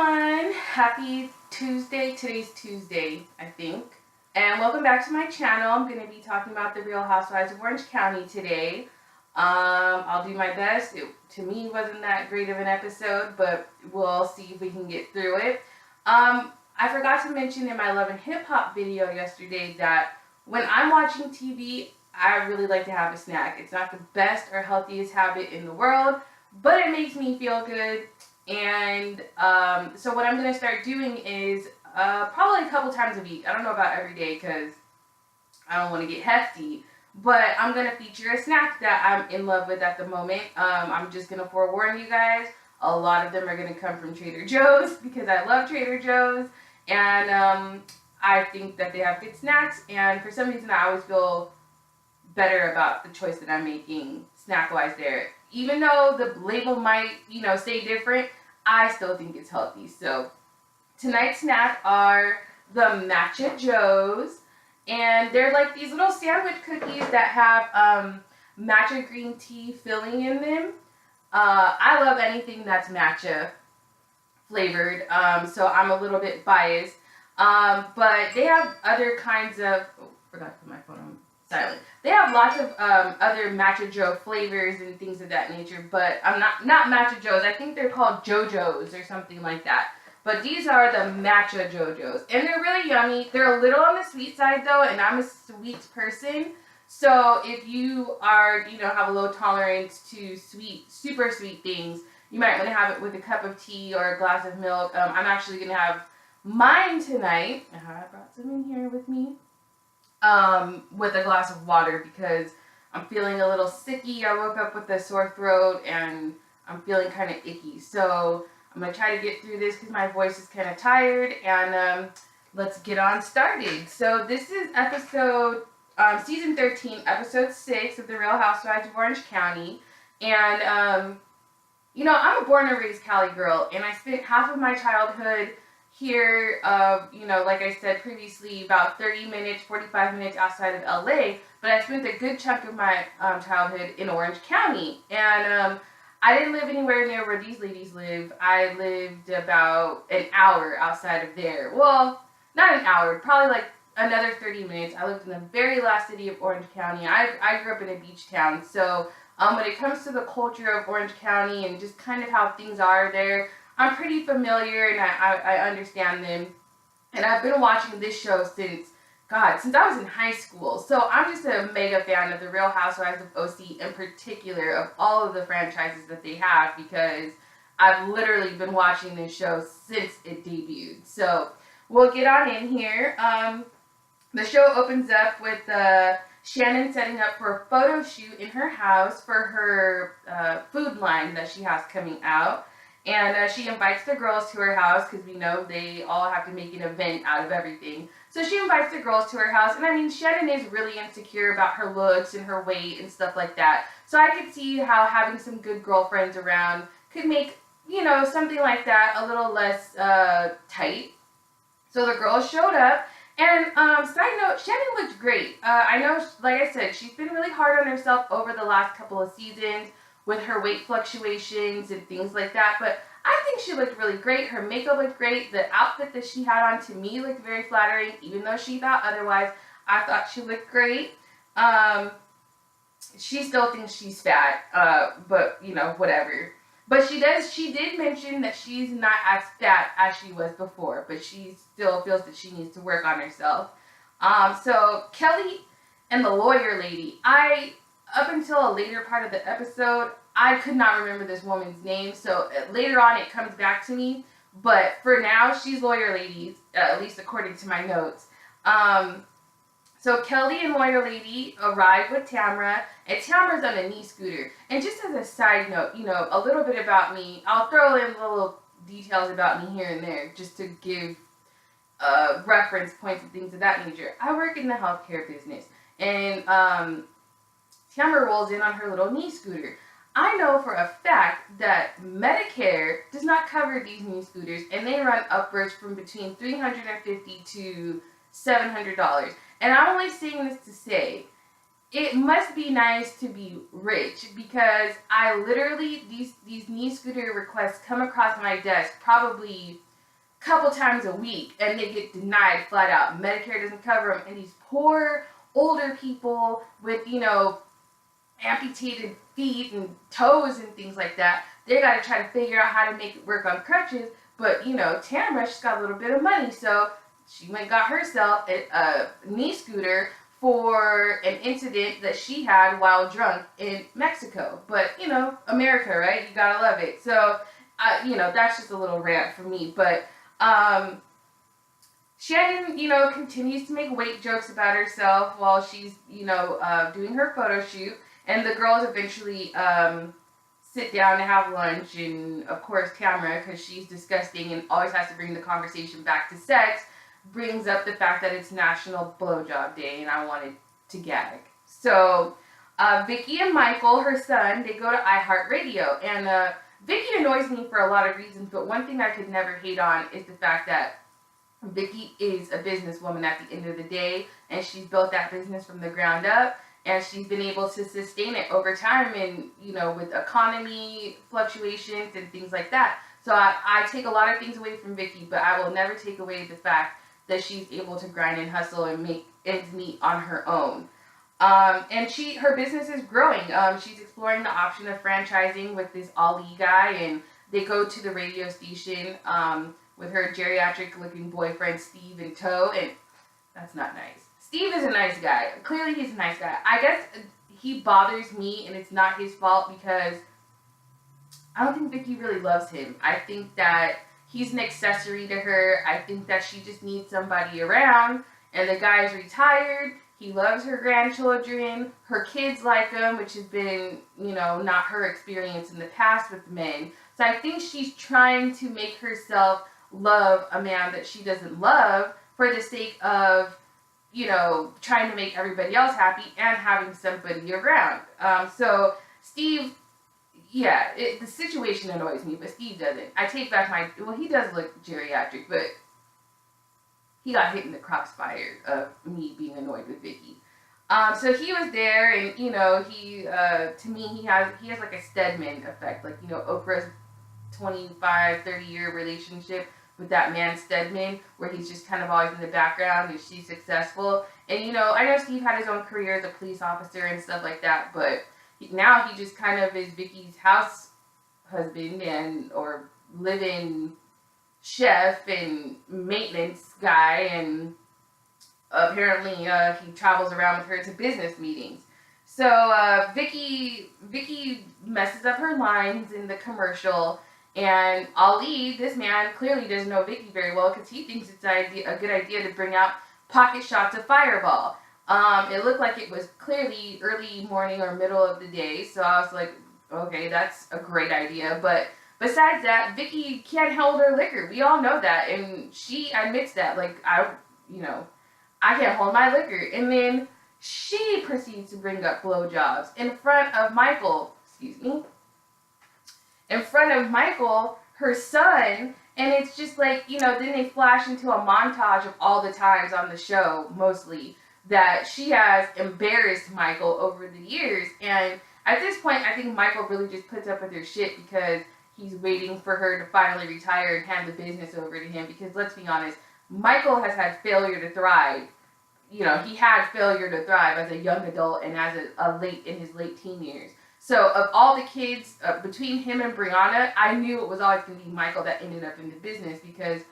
everyone, happy Tuesday. Today's Tuesday, I think. And welcome back to my channel. I'm going to be talking about the Real Housewives of Orange County today. I'll do my best. It, to me, wasn't that great of an episode, but we'll see if we can get through it. I forgot to mention in my Love and Hip Hop video yesterday that when I'm watching TV, I really like to have a snack. It's not the best or healthiest habit in the world, but it makes me feel good. And so what I'm going to start doing is probably a couple times a week. I don't know about every day because I don't want to get hefty. But I'm going to feature a snack that I'm in love with at the moment. I'm just going to forewarn you guys. A lot of them are going to come from Trader Joe's because I love Trader Joe's. And I think that they have good snacks. And for some reason, I always feel better about the choice that I'm making snack-wise there. Even though the label might, say different, I still think it's healthy. So tonight's snack are the Matcha Joes. And they're like these little sandwich cookies that have matcha green tea filling in them. I love anything that's matcha flavored, so I'm a little bit biased. But they have other kinds of... Oh, forgot to put my phone on silent. They have lots of other Matcha Joe flavors and things of that nature, but I'm not Matcha Joes. I think they're called JoJo's or something like that. But these are the Matcha JoJo's, and they're really yummy. They're a little on the sweet side though, and I'm a sweet person. So if you are, have a low tolerance to sweet, super sweet things, you might want to have it with a cup of tea or a glass of milk. I'm actually going to have mine tonight. I brought some in here with me. With a glass of water because I'm feeling a little sicky. I woke up with a sore throat and I'm feeling kind of icky. So I'm going to try to get through this because my voice is kind of tired, and let's get on started. So this is season 13, episode 6 of The Real Housewives of Orange County. And, I'm a born and raised Cali girl, and I spent half of my childhood here, like I said previously, about 30 minutes, 45 minutes outside of LA, but I spent a good chunk of my childhood in Orange County. And I didn't live anywhere near where these ladies live. I lived about an hour outside of there. Well, not an hour, probably like another 30 minutes. I lived in the very last city of Orange County. I grew up in a beach town, so when it comes to the culture of Orange County and just kind of how things are there, I'm pretty familiar and I understand them. And I've been watching this show since I was in high school. So I'm just a mega fan of The Real Housewives of OC, in particular, of all of the franchises that they have, because I've literally been watching this show since it debuted. So we'll get on in here. The show opens up with Shannon setting up for a photo shoot in her house for her food line that she has coming out. And she invites the girls to her house because we know they all have to make an event out of everything. So she invites the girls to her house. And I mean, Shannon is really insecure about her looks and her weight and stuff like that. So I could see how having some good girlfriends around could make, something like that a little less tight. So the girls showed up. And side note, Shannon looked great. I know, like I said, she's been really hard on herself over the last couple of seasons with her weight fluctuations and things like that, but I think she looked really great. Her makeup looked great. The outfit that she had on, to me, looked very flattering, even though she thought otherwise. I thought she looked great. She still thinks she's fat, but, whatever. But she did mention that she's not as fat as she was before, but she still feels that she needs to work on herself. So Kelly and the lawyer lady, up until a later part of the episode, I could not remember this woman's name, so later on it comes back to me, but for now, she's lawyer lady, at least according to my notes. So Kelly and lawyer lady arrive with Tamra, and Tamra's on a knee scooter. And just as a side note, a little bit about me, I'll throw in little details about me here and there, just to give reference points and things of that nature. I work in the healthcare business, and Tamra rolls in on her little knee scooter. I know for a fact that Medicare does not cover these knee scooters, and they run upwards from between $350 to $700. And I'm only saying this to say, it must be nice to be rich, because I literally, these knee scooter requests come across my desk probably couple times a week, and they get denied flat out. Medicare doesn't cover them, and these poor older people with, you know, amputated feet and toes and things like that, they got to try to figure out how to make it work on crutches. But, you know, Tamara, she's got a little bit of money, so she went and got herself a knee scooter for an incident that she had while drunk in Mexico. But, you know, America, right? You gotta love it. So, you know, that's just a little rant for me. But Shannon, you know, continues to make weight jokes about herself while she's, you know, doing her photo shoot. And the girls eventually sit down to have lunch. And, of course, Tamara, because she's disgusting and always has to bring the conversation back to sex, brings up the fact that it's National Blowjob Day, and I wanted to gag. So, Vicky and Michael, her son, they go to iHeartRadio. And Vicky annoys me for a lot of reasons, but one thing I could never hate on is the fact that Vicky is a businesswoman at the end of the day, and she's built that business from the ground up, and she's been able to sustain it over time, and, you know, with economy fluctuations and things like that. So I take a lot of things away from Vicky, but I will never take away the fact that she's able to grind and hustle and make ends meet on her own. And her business is growing. She's exploring the option of franchising with this Ali guy, and they go to the radio station with her geriatric-looking boyfriend Steve in tow, and that's not nice. Steve is a nice guy. Clearly, he's a nice guy. I guess he bothers me, and it's not his fault because I don't think Vicky really loves him. I think that he's an accessory to her. I think that she just needs somebody around, and the guy's retired. He loves her grandchildren. Her kids like him, which has been, you know, not her experience in the past with men. So I think she's trying to make herself love a man that she doesn't love for the sake of, you know, trying to make everybody else happy and having somebody around. So Steve, yeah, the situation annoys me, but Steve doesn't. I take back well, he does look geriatric, but he got hit in the crossfire of me being annoyed with Vicky. So he was there, and, you know, he, to me, he has like a Stedman effect, like, you know, Oprah's 25, 30-year relationship with that man Stedman, where he's just kind of always in the background and she's successful. And, you know, I know Steve had his own career as a police officer and stuff like that, but now he just kind of is Vicky's house husband and, or live-in chef and maintenance guy, and apparently he travels around with her to business meetings. So Vicky messes up her lines in the commercial, and Ali, this man, clearly doesn't know Vicky very well because he thinks it's a good idea to bring out pocket shots of Fireball. It looked like it was clearly early morning or middle of the day, so I was like, okay, that's a great idea. But besides that, Vicky can't hold her liquor. We all know that, and she admits that. Like, I can't hold my liquor. And then she proceeds to bring up blowjobs in front of Michael, her son, and it's just like, you know, then they flash into a montage of all the times on the show, mostly, that she has embarrassed Michael over the years. And at this point, I think Michael really just puts up with her shit because he's waiting for her to finally retire and hand the business over to him. Because let's be honest, Michael has had failure to thrive. You know, he had failure to thrive as a young adult and as in his late teen years. So of all the kids, between him and Brianna, I knew it was always going to be Michael that ended up in the business because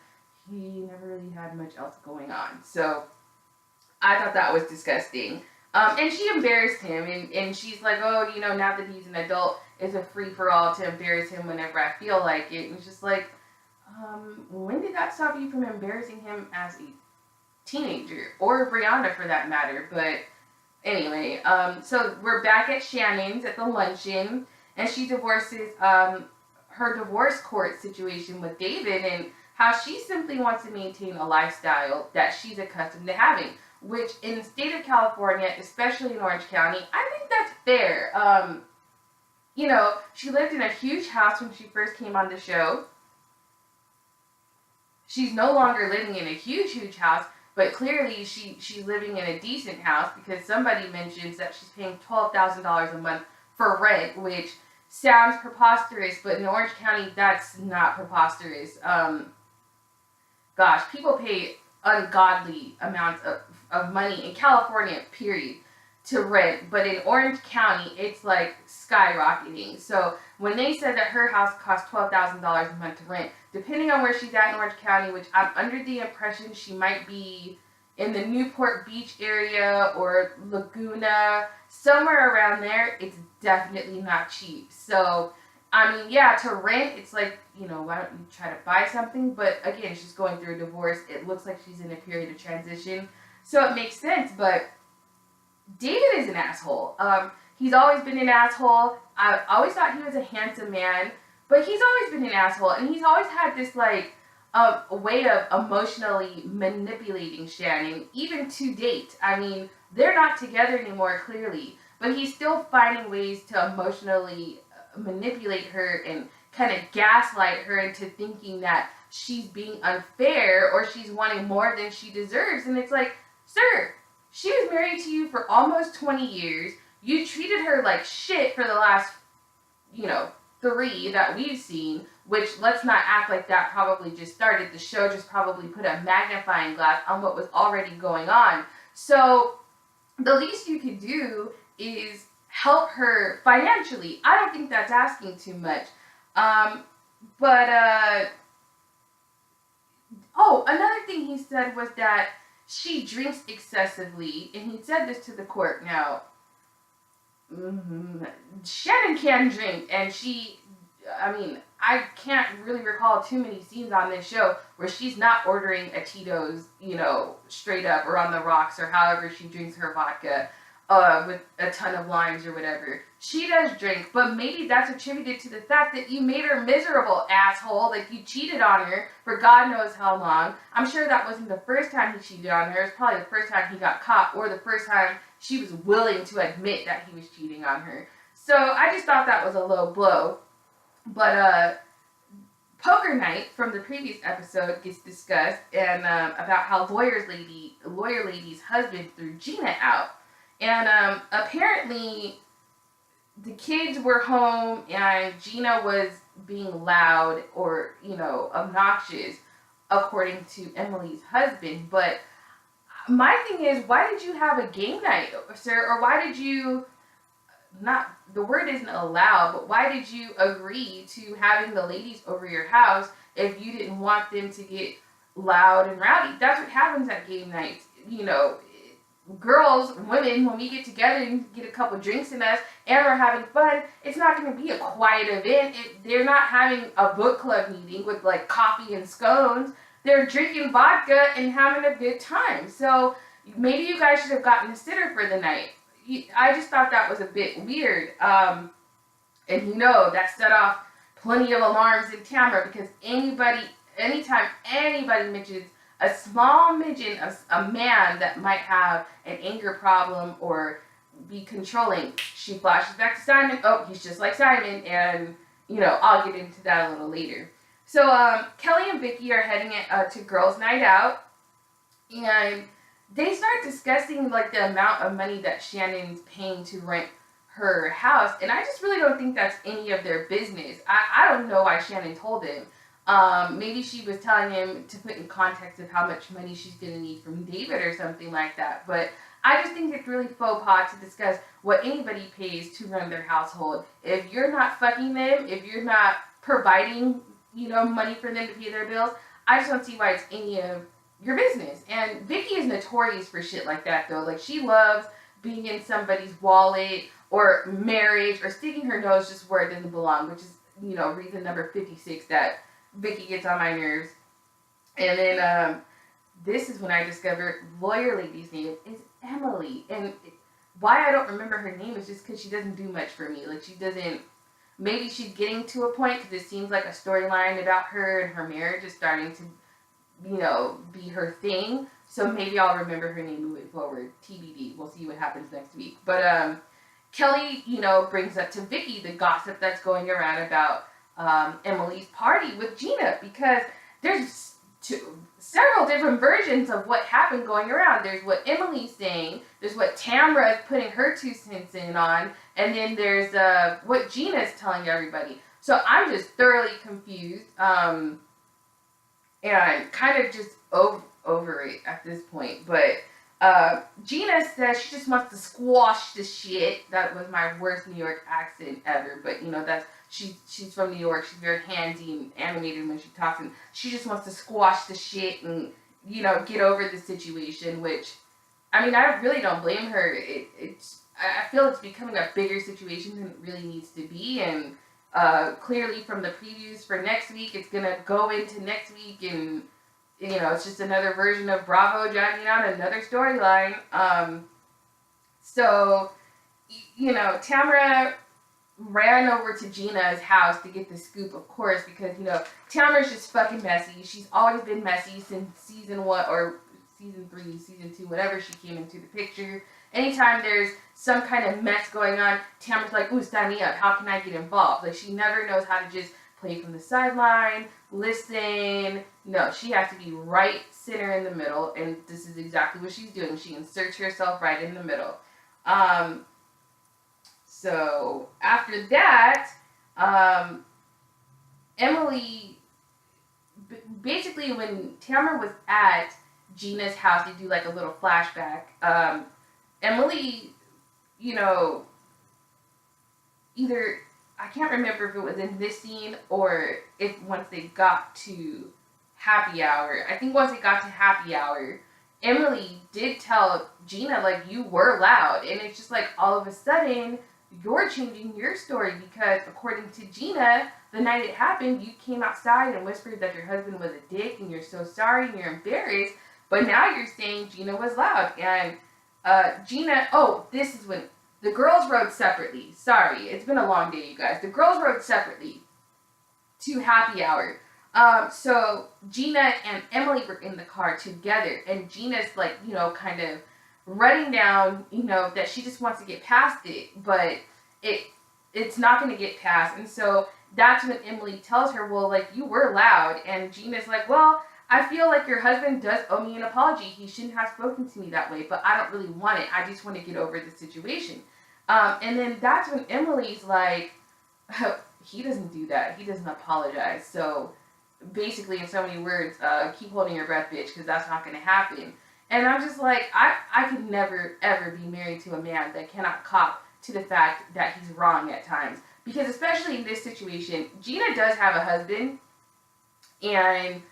he never really had much else going on. So I thought that was disgusting. And she embarrassed him, and she's like, oh, you know, now that he's an adult, it's a free-for-all to embarrass him whenever I feel like it. And it's just like, when did that stop you from embarrassing him as a teenager? Or Brianna, for that matter. But anyway, so we're back at Shannon's at the luncheon, and she divorces her divorce court situation with David, and how she simply wants to maintain a lifestyle that she's accustomed to having, which in the state of California, especially in Orange County, I think that's fair. You know, she lived in a huge house when she first came on the show. She's no longer living in a huge house, but clearly she's living in a decent house because somebody mentions that she's paying $12,000 a month for rent, which sounds preposterous, but in Orange County, that's not preposterous. gosh, people pay ungodly amounts of money in California, period, to rent. But in Orange County, it's like skyrocketing. So when they said that her house cost $12,000 a month to rent, depending on where she's at in Orange County, which I'm under the impression she might be in the Newport Beach area or Laguna, somewhere around there, it's definitely not cheap. So, I mean, yeah, to rent, it's like, you know, why don't you try to buy something? But again, she's going through a divorce. It looks like she's in a period of transition. So it makes sense. But David is an asshole. He's always been an asshole. I always thought he was a handsome man, but he's always been an asshole. And he's always had this, like, a way of emotionally manipulating Shannon, even to date. I mean, they're not together anymore, clearly, but he's still finding ways to emotionally manipulate her and kind of gaslight her into thinking that she's being unfair or she's wanting more than she deserves. And it's like, sir, she was married to you for almost 20 years. You treated her like shit for the last, 3 that we've seen, which, let's not act like that probably just started. The show just probably put a magnifying glass on what was already going on. So the least you could do is help her financially. I don't think that's asking too much. Another thing he said was that she drinks excessively, and he said this to the court. Now, Shannon can drink, and I can't really recall too many scenes on this show where she's not ordering a Tito's, straight up, or on the rocks, or however she drinks her vodka, with a ton of limes or whatever. She does drink, but maybe that's attributed to the fact that you made her miserable, asshole. Like, you cheated on her for God knows how long. I'm sure that wasn't the first time he cheated on her. It's probably the first time he got caught, or the first time she was willing to admit that he was cheating on her. So I just thought that was a low blow. But poker night from the previous episode gets discussed, and about how lawyer lady's husband threw Gina out. And apparently the kids were home and Gina was being loud or, obnoxious, according to Emily's husband. But my thing is, why did you have a game night, sir? Or why did you the word isn't allow, but why did you agree to having the ladies over your house if you didn't want them to get loud and rowdy? That's what happens at game nights. Girls, women, when we get together and get a couple drinks in us and we're having fun, it's not going to be a quiet event. They're not having a book club meeting with like coffee and scones. They're drinking vodka and having a good time. So maybe you guys should have gotten a sitter for the night. I just thought that was a bit weird. And that set off plenty of alarms in Tamra, because anytime anybody mentions a small midget, a man that might have an anger problem or be controlling, she flashes back to Simon. Oh, he's just like Simon, and I'll get into that a little later. So Kelly and Vicky are heading to girls' night out, and they start discussing like the amount of money that Shannon's paying to rent her house, and I just really don't think that's any of their business. I don't know why Shannon told him. Maybe she was telling him to put in context of how much money she's going to need from David or something like that. But I just think it's really faux pas to discuss what anybody pays to run their household. If you're not fucking them, if you're not providing, money for them to pay their bills, I just don't see why it's any of your business. And Vicky is notorious for shit like that, though. Like, she loves being in somebody's wallet or marriage or sticking her nose just where it doesn't belong, which is, reason number 56 that Vicky gets on my nerves. And then this is when I discovered lawyer lady's name is Emily. And why I don't remember her name is just because she doesn't do much for me. Like, she doesn't, maybe she's getting to a point because it seems like a storyline about her and her marriage is starting to, be her thing. So maybe I'll remember her name moving forward. TBD. We'll see what happens next week. But Kelly, brings up to Vicky the gossip that's going around about Emily's party with Gina, because there's several different versions of what happened going around. There's what Emily's saying, there's what Tamra is putting her 2 cents in on, and then there's what Gina's telling everybody. So I'm just thoroughly confused. and kind of just over it at this point. But Gina says she just wants to squash the shit. That was my worst New York accent ever, but that's she's from New York. She's very handy and animated when she talks, and she just wants to squash the shit and get over the situation. Which, I mean, I really don't blame her. I feel it's becoming a bigger situation than it really needs to be, and clearly from the previews for next week, it's gonna go into next week, and it's just another version of Bravo dragging out another storyline. So, Tamara ran over to Gina's house to get the scoop, of course, because, Tamara's just fucking messy. She's always been messy since season 1 or season 3, season 2, whenever she came into the picture. Anytime there's some kind of mess going on, Tamara's like, ooh, sign me up. How can I get involved? Like, she never knows how to just play from the sideline, listen. No, she has to be right center in the middle, and this is exactly what she's doing. She inserts herself right in the middle. So after that, Emily, basically when Tamara was at Gina's house, they do like a little flashback. Emily, either, I can't remember if it was in this scene or if once they got to happy hour. I think once they got to happy hour, Emily did tell Gina, like, you were loud. And it's just like, all of a sudden, you're changing your story because according to Gina, the night it happened, you came outside and whispered that your husband was a dick and you're so sorry and you're embarrassed. But now you're saying Gina was loud. And Gina, this is when the girls rode separately. Sorry, it's been a long day, you guys. The girls rode separately to happy hour. So Gina and Emily were in the car together, and Gina's like, kind of writing down, that she just wants to get past it, but it's not going to get past. And so that's when Emily tells her, well, like, you were loud. And Gina's like, well, I feel like your husband does owe me an apology. He shouldn't have spoken to me that way, but I don't really want it. I just want to get over the situation. And then that's when Emily's like, he doesn't do that. He doesn't apologize. So basically, in so many words, keep holding your breath, bitch, because that's not going to happen. And I'm just like, I could never, ever be married to a man that cannot cop to the fact that he's wrong at times. Because especially in this situation, Gina does have a husband, and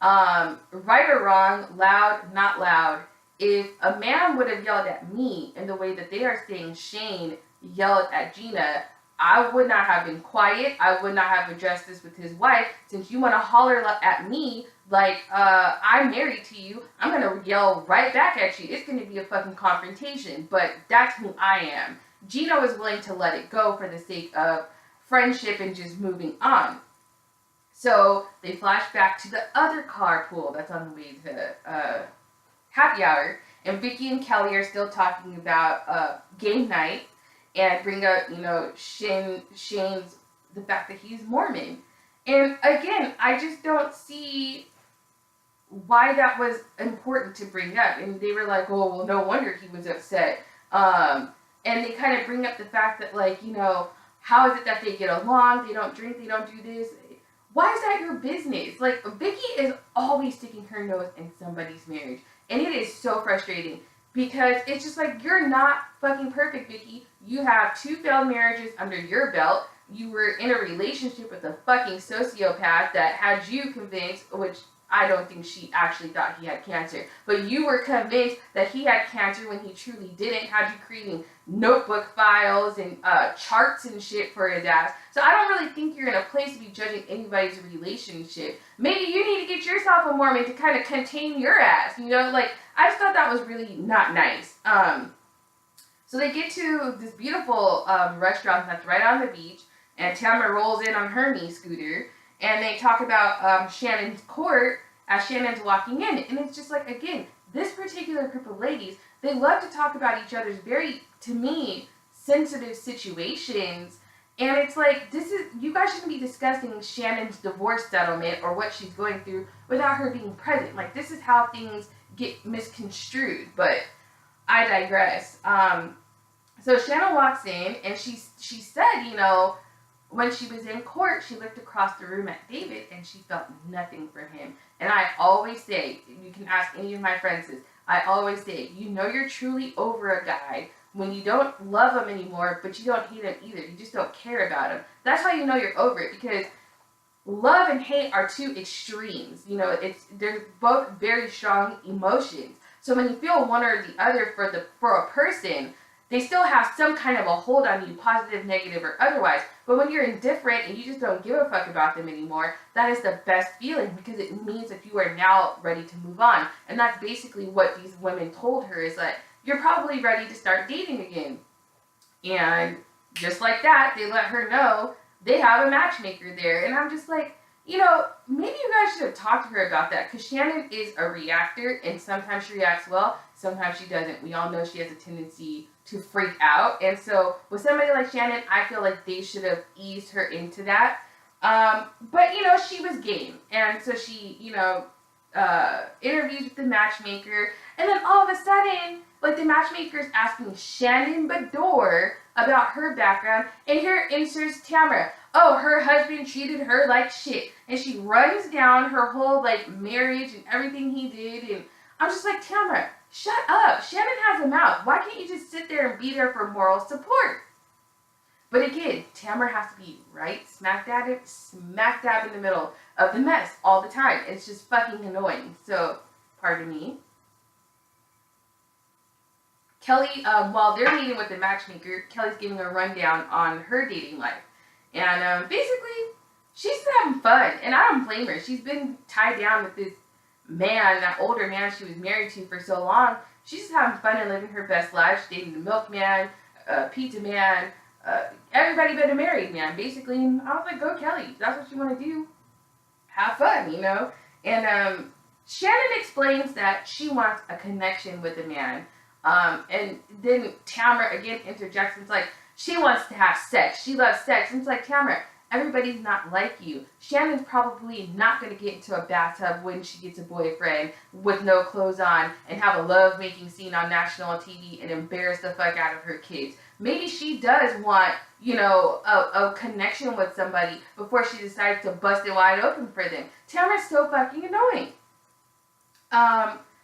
right or wrong, loud, not loud, if a man would have yelled at me in the way that they are saying Shane yelled at Gina, I would not have been quiet. I would not have addressed this with his wife. Since you want to holler at me like I'm married to you, I'm going to yell right back at you. It's going to be a fucking confrontation, but that's who I am. Gina was willing to let it go for the sake of friendship and just moving on. So they flash back to the other carpool that's on the way to happy hour, and Vicky and Kelly are still talking about game night, and bring up, Shane's, the fact that he's Mormon. And again, I just don't see why that was important to bring up. And they were like, oh, well, no wonder he was upset. And they kind of bring up the fact that, like, how is it that they get along? They don't drink, they don't do this. Why is that your business? Like, Vicky is always sticking her nose in somebody's marriage. And it is so frustrating because it's just like, you're not fucking perfect, Vicky. You have 2 failed marriages under your belt. You were in a relationship with a fucking sociopath that had you convinced, which I don't think she actually thought he had cancer, but you were convinced that he had cancer when he truly didn't, had you creating notebook files and charts and shit for his ass. So I don't really think you're in a place to be judging anybody's relationship. Maybe you need to get yourself a Mormon to kind of contain your ass, like, I just thought that was really not nice. So they get to this beautiful restaurant that's right on the beach, and Tamara rolls in on her knee scooter, and they talk about Shannon's court as Shannon's walking in. And it's just like, again, this particular group of ladies, they love to talk about each other's very, to me, sensitive situations. And it's like, you guys shouldn't be discussing Shannon's divorce settlement or what she's going through without her being present. Like, this is how things get misconstrued. But I digress. So Shannon walks in, and she said, when she was in court, she looked across the room at David and she felt nothing for him. And I always say, you can ask any of my friends this, I always say, you know you're truly over a guy when you don't love him anymore, but you don't hate him either. You just don't care about him. That's how you know you're over it, because love and hate are two extremes. You know, they're both very strong emotions. So when you feel one or the other for a person, they still have some kind of a hold on you, positive, negative, or otherwise. But when you're indifferent and you just don't give a fuck about them anymore, that is the best feeling, because it means that you are now ready to move on. And that's basically what these women told her, is that you're probably ready to start dating again. And just like that, they let her know they have a matchmaker there. And I'm just like, you know, maybe you guys should have talked to her about that, because Shannon is a reactor, and sometimes she reacts well, sometimes she doesn't. We all know she has a tendency to freak out. And so with somebody like Shannon, I feel like they should have eased her into that. But, you know, she was game. And so she, you know, interviews with the matchmaker. And then all of a sudden, like, the matchmaker's asking Shannon Bedore about her background, and here inserts Tamara. Oh, her husband treated her like shit. And she runs down her whole, like, marriage and everything he did. And I'm just like, Tamara, shut up. Shannon has a mouth. Why can't you just sit there and be there for moral support? But again, Tamara has to be right smack dab in the middle of the mess all the time. It's just fucking annoying. So, pardon me. Kelly, while they're meeting with the matchmaker, Kelly's giving a rundown on her dating life. And basically, she's having fun. And I don't blame her. She's been tied down with this man, that older man she was married to for so long. She's just having fun and living her best life. She's dating the milkman, pizza man, everybody but a married man, basically. And I was like, go Kelly. If that's what you want to do, have fun, you know? And Shannon explains that she wants a connection with a man. And then Tamara again interjects and it's like, she wants to have sex. She loves sex. And it's like, Tamara, everybody's not like you. Shannon's probably not going to get into a bathtub when she gets a boyfriend with no clothes on and have a love-making scene on national TV and embarrass the fuck out of her kids. Maybe she does want, you know, a connection with somebody before she decides to bust it wide open for them. Tamara's so fucking annoying.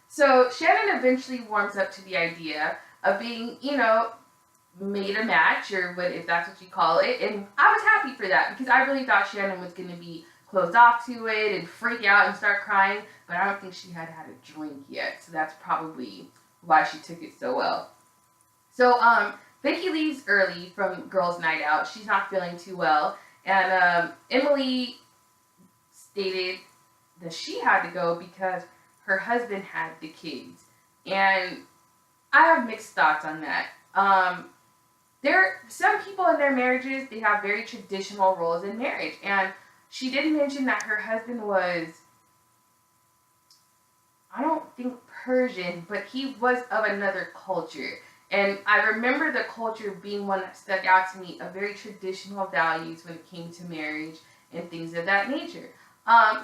So Shannon eventually warms up to the idea of being, you know, made a match, or what, if that's what you call it. And I was happy for that, because I really thought Shannon was going to be closed off to it and freak out and start crying, but I don't think she had had a drink yet, so that's probably why she took it so well. So Becky leaves early from girls' night out. She's not feeling too well, and Emily stated that she had to go because her husband had the kids, and I have mixed thoughts on that. Some people in their marriages, they have very traditional roles in marriage, and she did mention that her husband was, I don't think Persian, but he was of another culture, and I remember the culture being one that stuck out to me, of very traditional values when it came to marriage and things of that nature.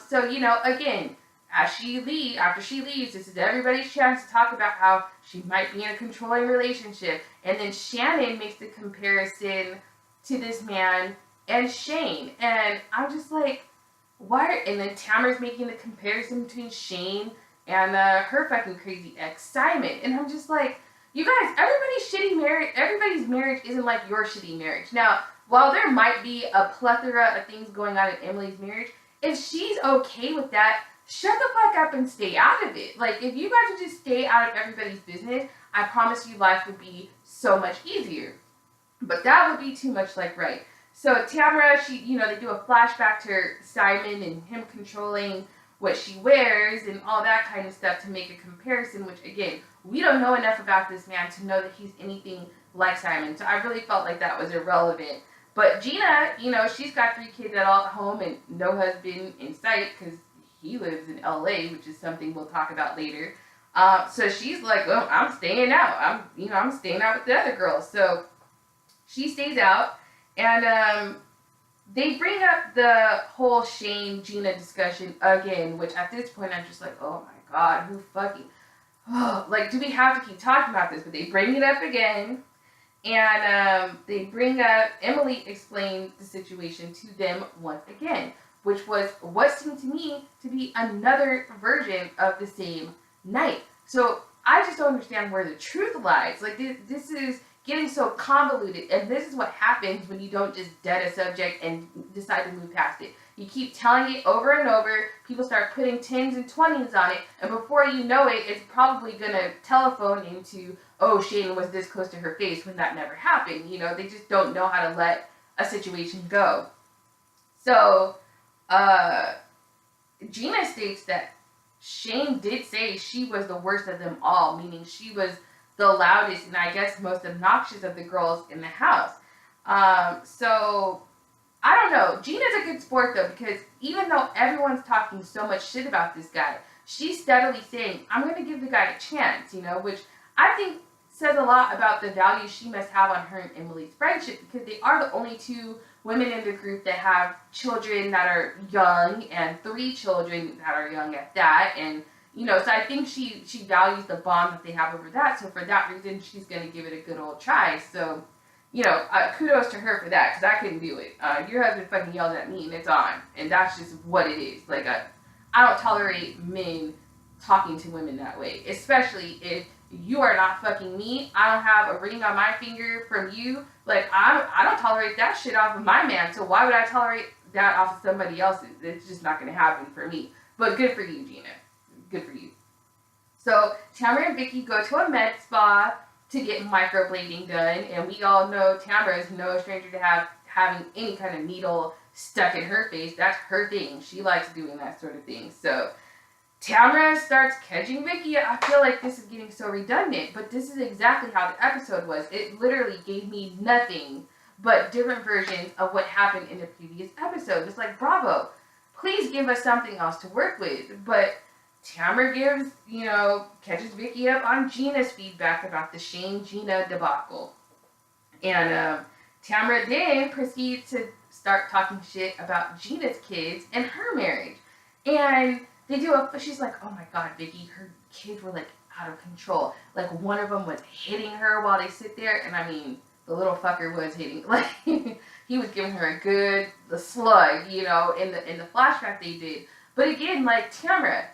So, you know, again, after she leaves, this is everybody's chance to talk about how she might be in a controlling relationship. And then Shannon makes the comparison to this man and Shane. And I'm just like, why? And then Tamara's making the comparison between Shane and her fucking crazy ex, Simon. And I'm just like, you guys, everybody's marriage isn't like your shitty marriage. Now, while there might be a plethora of things going on in Emily's marriage, if she's okay with that, shut the fuck up and stay out of it. Like, if you guys would just stay out of everybody's business, I promise you life would be so much easier. But that would be too much like right. So Tamara, they do a flashback to Simon and him controlling what she wears and all that kind of stuff to make a comparison, which again, we don't know enough about this man to know that he's anything like Simon. So I really felt like that was irrelevant. But Gina, she's got 3 kids at home and no husband in sight because he lives in LA, which is something we'll talk about later. So she's like, well, I'm staying out. I'm staying out with the other girls. So she stays out, and they bring up the whole Shane-Gina discussion again, which at this point I'm just like, oh my God, who fucking, do we have to keep talking about this? But they bring it up again, And they bring up, Emily explained the situation to them once again, which was what seemed to me to be another version of the same night. So I just don't understand where the truth lies. Like, this is getting so convoluted, and this is what happens when you don't just dead a subject and decide to move past it. You keep telling it over and over, people start putting 10s and 20s on it, and before you know it, it's probably going to telephone into, oh, Shane was this close to her face when that never happened. You know, they just don't know how to let a situation go. So, Gina states that Shane did say she was the worst of them all, meaning she was the loudest and I guess most obnoxious of the girls in the house. So I don't know. Gina's a good sport though, because even though everyone's talking so much shit about this guy, she's steadily saying, I'm going to give the guy a chance, you know, which I think says a lot about the value she must have on her and Emily's friendship, because they are the only two women in the group that have children that are young and 3 children that are young at that. And, you know, so I think she values the bond that they have over that. So for that reason, she's going to give it a good old try. So, you know, kudos to her for that, because I couldn't do it. Your husband fucking yelled at me and it's on. And that's just what it is. Like, I don't tolerate men talking to women that way, especially if you are not fucking me. I don't have a ring on my finger from you. Like, I don't tolerate that shit off of my man. So why would I tolerate that off of somebody else's? It's just not going to happen for me. But good for you, Gina. Good for you. So Tamara and Vicky go to a med spa to get microblading done, and we all know Tamara is no stranger to having any kind of needle stuck in her face. That's her thing. She likes doing that sort of thing. So Tamara starts catching Vicky. I feel like this is getting so redundant, but this is exactly how the episode was. It literally gave me nothing but different versions of what happened in the previous episode. It's like, bravo, please give us something else to work with. But Tamara gives, you know, catches Vicky up on Gina's feedback about the Shane-Gina debacle. And Tamara then proceeds to start talking shit about Gina's kids and her marriage. And she's like, oh my god, Vicky, her kids were like out of control. Like, one of them was hitting her while they sit there, and I mean, the little fucker was hitting, like, he was giving her the slug, you know, in the flashback they did. But again, like, Tamara,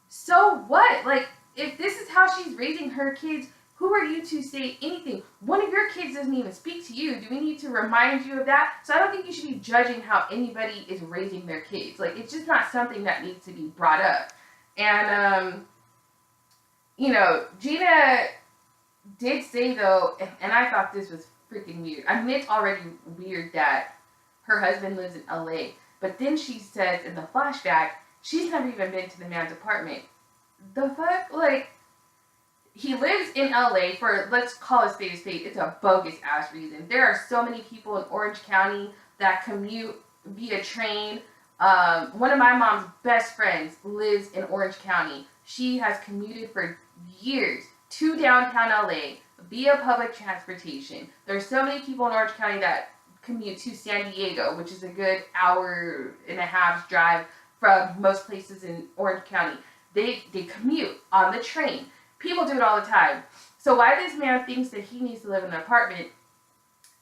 so what? Like, if this is how she's raising her kids, who are you to say anything? One of your kids doesn't even speak to you. Do we need to remind you of that? So I don't think you should be judging how anybody is raising their kids. Like, it's just not something that needs to be brought up. And, you know, Gina did say, though, and I thought this was freaking weird. I mean, it's already weird that her husband lives in LA. But then she says in the flashback, she's never even been to the man's apartment. The fuck? Like, he lives in LA for, let's call a spade a spade, it's a bogus ass reason. There are so many people in Orange County that commute via train. One of my mom's best friends lives in Orange County. She has commuted for years to downtown LA via public transportation. There's so many people in Orange County that commute to San Diego, which is a good 1.5 hour drive from most places in Orange County. They commute on the train. People do it all the time. So why this man thinks that he needs to live in an apartment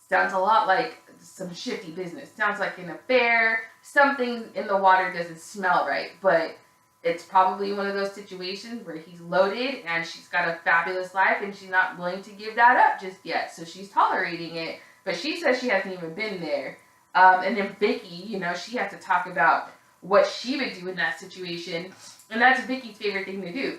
sounds a lot like some shifty business. Sounds like an affair. Something in the water doesn't smell right. But it's probably one of those situations where he's loaded and she's got a fabulous life and she's not willing to give that up just yet. So she's tolerating it. But she says she hasn't even been there. And then Vicky, you know, she has to talk about what she would do in that situation. And that's Vicky's favorite thing to do.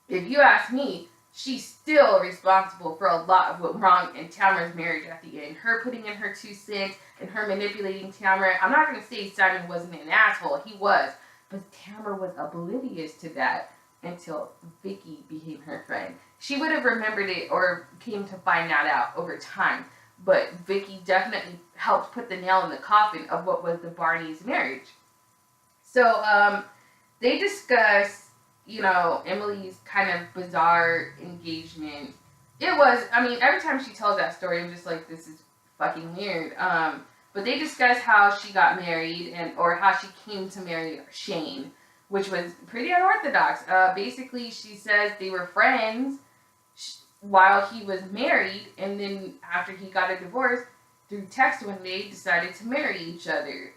If you ask me, she's still responsible for a lot of what wrong in Tamara's marriage at the end. Her putting in her 2 cents and her manipulating Tamara. I'm not going to say Simon wasn't an asshole. He was. But Tamara was oblivious to that until Vicky became her friend. She would have remembered it or came to find that out over time. But Vicky definitely helped put the nail in the coffin of what was the Barney's marriage. So they discuss, you know, Emily's kind of bizarre engagement. It was, I mean, every time she tells that story, I'm just like, this is fucking weird. But they discuss how she got married or how she came to marry Shane, which was pretty unorthodox. Basically, she says they were friends. while he was married, and then after he got a divorce, through text one day, decided to marry each other.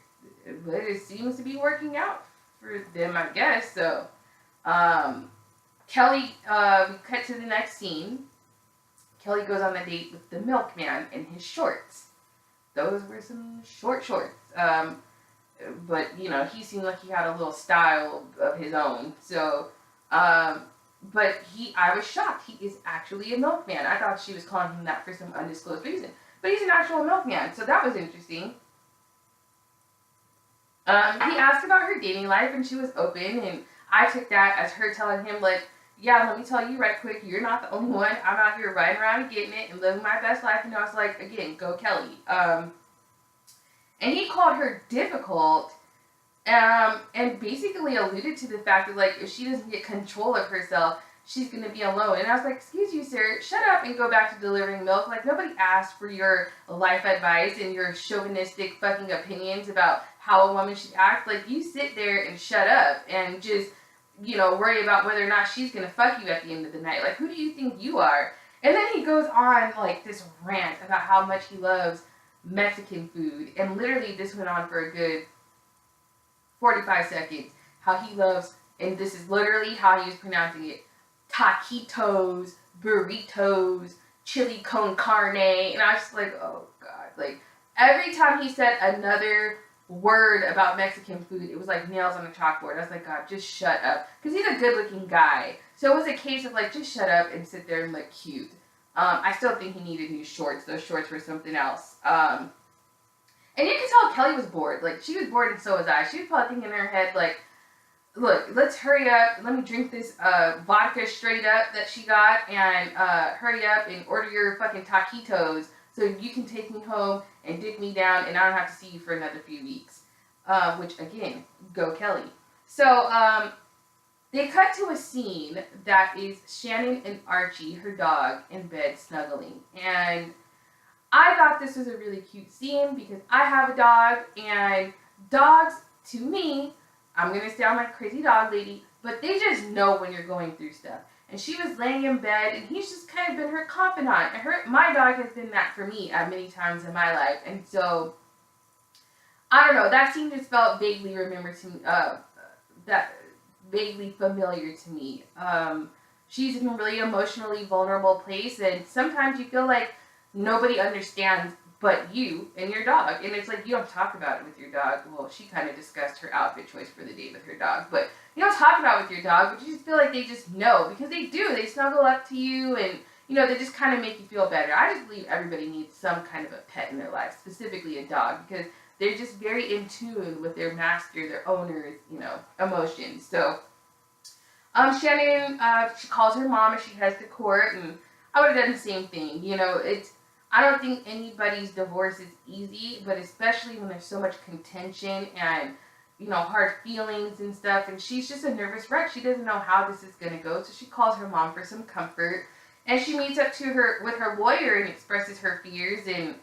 But it seems to be working out for them, I guess. So, Kelly, we cut to the next scene. Kelly goes on a date with the milkman in his shorts. Those were some short shorts. But, you know, he seemed like he had a little style of his own. So, but I was shocked. He is actually a milkman. I thought she was calling him that for some undisclosed reason. But he's an actual milkman, so that was interesting. He asked about her dating life, and she was open, and I took that as her telling him, like, yeah, let me tell you right quick, you're not the only one. I'm out here riding around and getting it and living my best life. And I was like, again, go Kelly. And he called her difficult, and basically alluded to the fact that, like, if she doesn't get control of herself, she's going to be alone. And I was like, excuse you, sir, shut up and go back to delivering milk. Like, nobody asked for your life advice and your chauvinistic fucking opinions about how a woman should act. Like, you sit there and shut up and just, you know, worry about whether or not she's going to fuck you at the end of the night. Like, who do you think you are? And then he goes on, like, this rant about how much he loves Mexican food. And literally this went on for a good 45 seconds. How he loves, and this is literally how he was pronouncing it, taquitos, burritos, chili con carne. And I was just like, oh God. Like, every time he said another word about Mexican food, it was like nails on a chalkboard. I was like, God, just shut up. Because he's a good looking guy. So it was a case of like, just shut up and sit there and look cute. I still think he needed new shorts. Those shorts were something else. And you can tell Kelly was bored. Like, she was bored and so was I. She was probably thinking in her head, like, look, let's hurry up. Let me drink this vodka straight up that she got, and hurry up and order your fucking taquitos so you can take me home and dig me down, and I don't have to see you for another few weeks. Which, again, go Kelly. So, they cut to a scene that is Shannon and Archie, her dog, in bed snuggling. And I thought this was a really cute scene because I have a dog, and dogs, to me, I'm going to sound like a crazy dog lady, but they just know when you're going through stuff. And she was laying in bed, and he's just kind of been her confidant. And my dog has been that for me at many times in my life. And so, I don't know, that scene just felt vaguely vaguely familiar to me. She's in a really emotionally vulnerable place, and sometimes you feel like nobody understands but you and your dog. And it's like, you don't talk about it with your dog. Well, she kind of discussed her outfit choice for the day with her dog, but you don't talk about it with your dog, but you just feel like they just know, because they do. They snuggle up to you, and, you know, they just kind of make you feel better. I just believe everybody needs some kind of a pet in their life, specifically a dog, because they're just very in tune with their master, their owner's, you know, emotions. So, Shannon, she calls her mom as she heads to court, and I would have done the same thing. You know, I don't think anybody's divorce is easy, but especially when there's so much contention and, you know, hard feelings and stuff, and she's just a nervous wreck. She doesn't know how this is going to go, so she calls her mom for some comfort, and she meets up with her lawyer and expresses her fears, and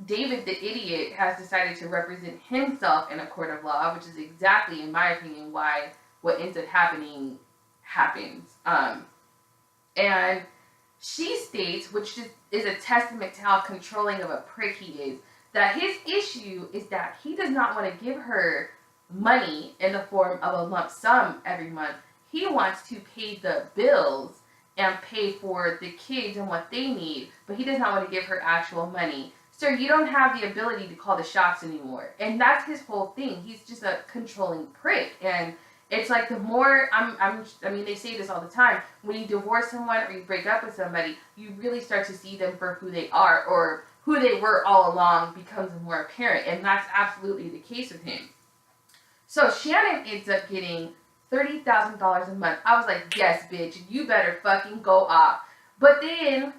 David, the idiot, has decided to represent himself in a court of law, which is exactly, in my opinion, why what ends up happening happens. And she states, which is a testament to how controlling of a prick he is, that his issue is that he does not want to give her money in the form of a lump sum every month. He wants to pay the bills and pay for the kids and what they need, but he does not want to give her actual money. Sir, you don't have the ability to call the shots anymore. And that's his whole thing. He's just a controlling prick. And it's like the more, I mean, they say this all the time. When you divorce someone or you break up with somebody, you really start to see them for who they are, or who they were all along becomes more apparent. And that's absolutely the case with him. So Shannon ends up getting $30,000 a month. I was like, yes, bitch, you better fucking go off. But then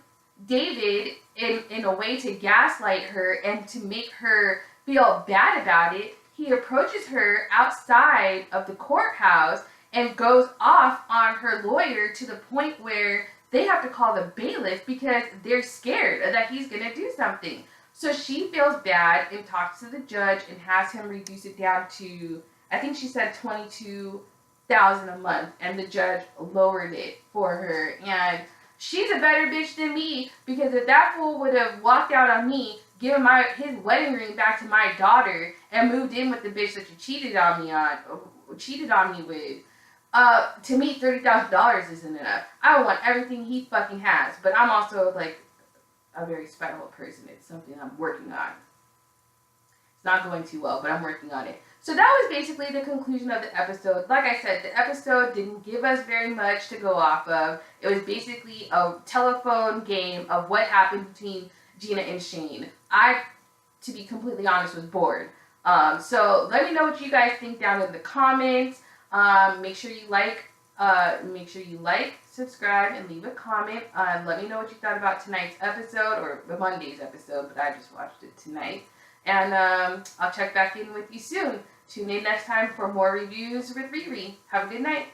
David, in a way to gaslight her and to make her feel bad about it, he approaches her outside of the courthouse and goes off on her lawyer to the point where they have to call the bailiff because they're scared that he's going to do something. So she feels bad and talks to the judge and has him reduce it down to, I think she said $22,000 a month, and the judge lowered it for her. And She's a better bitch than me, because if that fool would have walked out on me, given his wedding ring back to my daughter, and moved in with the bitch that you cheated on me with, to me $30,000 isn't enough. I would want everything he fucking has, but I'm also like a very spiteful person. It's something I'm working on. It's not going too well, but I'm working on it. So that was basically the conclusion of the episode. Like I said, the episode didn't give us very much to go off of. It was basically a telephone game of what happened between Gina and Shane. I, to be completely honest, was bored. So let me know what you guys think down in the comments. Make sure you like, subscribe, and leave a comment. Let me know what you thought about tonight's episode, or Monday's episode, but I just watched it tonight. And I'll check back in with you soon. Tune in next time for more reviews with Riri. Have a good night.